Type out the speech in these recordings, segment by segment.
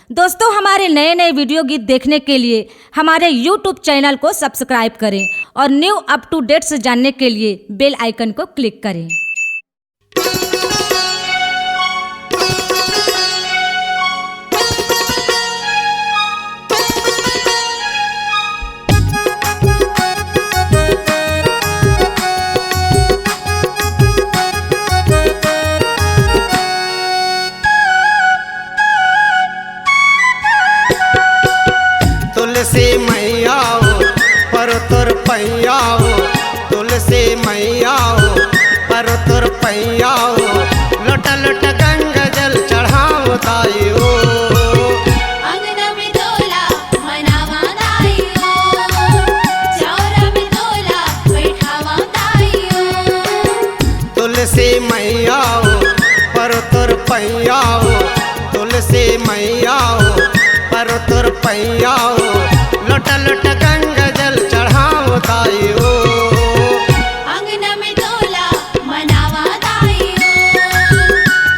दोस्तों, हमारे नए नए वीडियो गीत देखने के लिए हमारे YouTube चैनल को सब्सक्राइब करें और न्यू अप टू डेट्स जानने के लिए बेल आइकन को क्लिक करें। तुलसी मैया पर तुर पैया तुलसी मैया पर तुर पैया लट लट गंगा जल चढ़ाओ ताई हो। अंगना में तोला मनावा दाई हो, चौरा में तोला बैठावा दाई हो। तुलसी मैया पर तुर पैया तुलसी मैया पर तुर पैया लट लट गंगा जल चढ़ाओ ताई हो। अंगना में तोला मनावा दाई हो,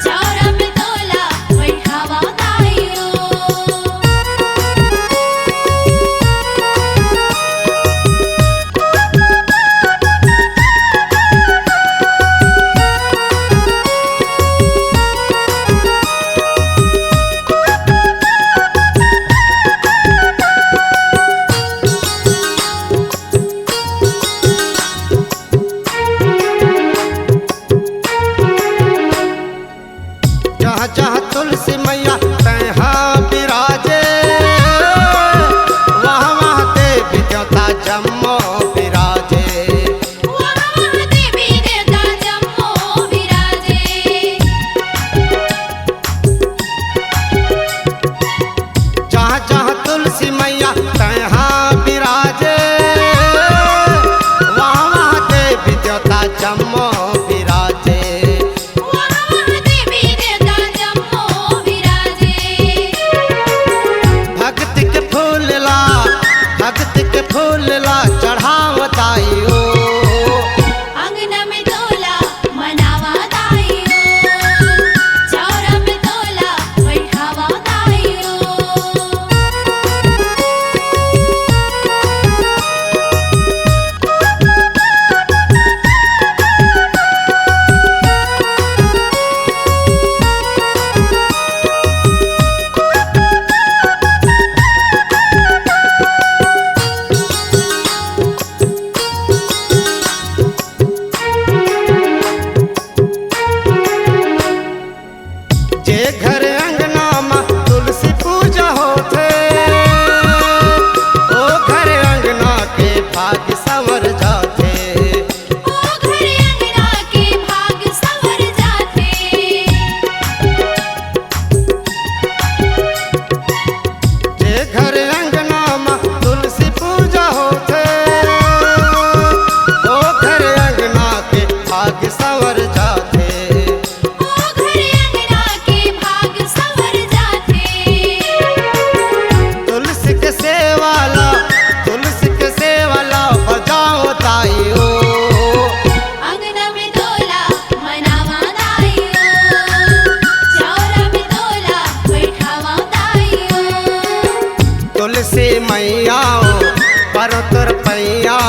चौरा में तोला बैठावा दाई हो। जहाँ जहाँ तुलसी मैया तहाँ विराजे, वहाँ वहाँ देवी देवता जम्मो विराजे। वहाँ देवी देवता जम्मो विराजे। जहाँ जहाँ तुलसी मैया तहाँ विराजे, वहाँ वहाँ देवी देवता जम्मो विराजे। वहाँ देवी देवता जम्मो विराजे। भक्ति के फूल ला भक्ति के फूल ला चढ़ाव ताई हो। अंगना में तोला मनावा दाई हो, चौरा में तोला बैठावा दाई हो। जे घर अंगना में तुलसी पूजा होते, ओ घर अंगना के भाग्य संवर जाते। ओ घर अंगना के भाग संवर जाते। जे घर अंगना में तुलसी पूजा होते, ओ घर अंगना के भाग्य संवर जाते। ओ घर अंगना के भाग संवर जाते। तुलसी के सेवाला बजाओ ताई हो। अंगना में तोला मनावा दाई हो, चौरा में तोला बैठावा दाई हो। तुलसी मैया पर तुर पैया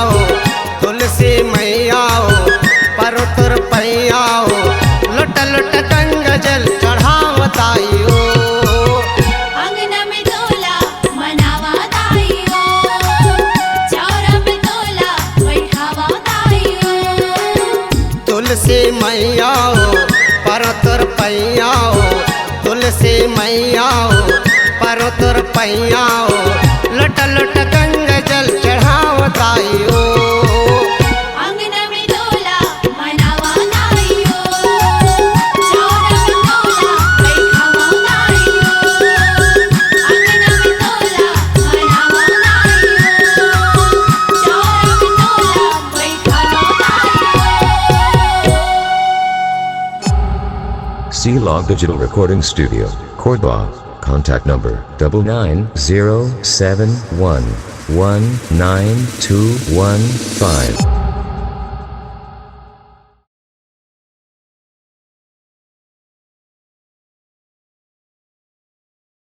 तुलसी मैया पर तुर पैया लट लट गंगा जल चढ़ाव ताई हो। अंगना में तोला मनावा दाई हो, चौरा में तोला बैठावा दाई हो। तुलसी मैया पर तुर पैया तुलसी मैया पर तुर पैया लट लट गंगा जल चढ़ाव ताई हो। अंगना में तोला मनावा दाई हो, चौरा में तोला बैठावा दाई हो। अंगना में तोला मनावा दाई हो, चौरा में तोला बैठावा दाई हो। C-Log Digital Recording Studio, Cordoba. Contact number 99071192115.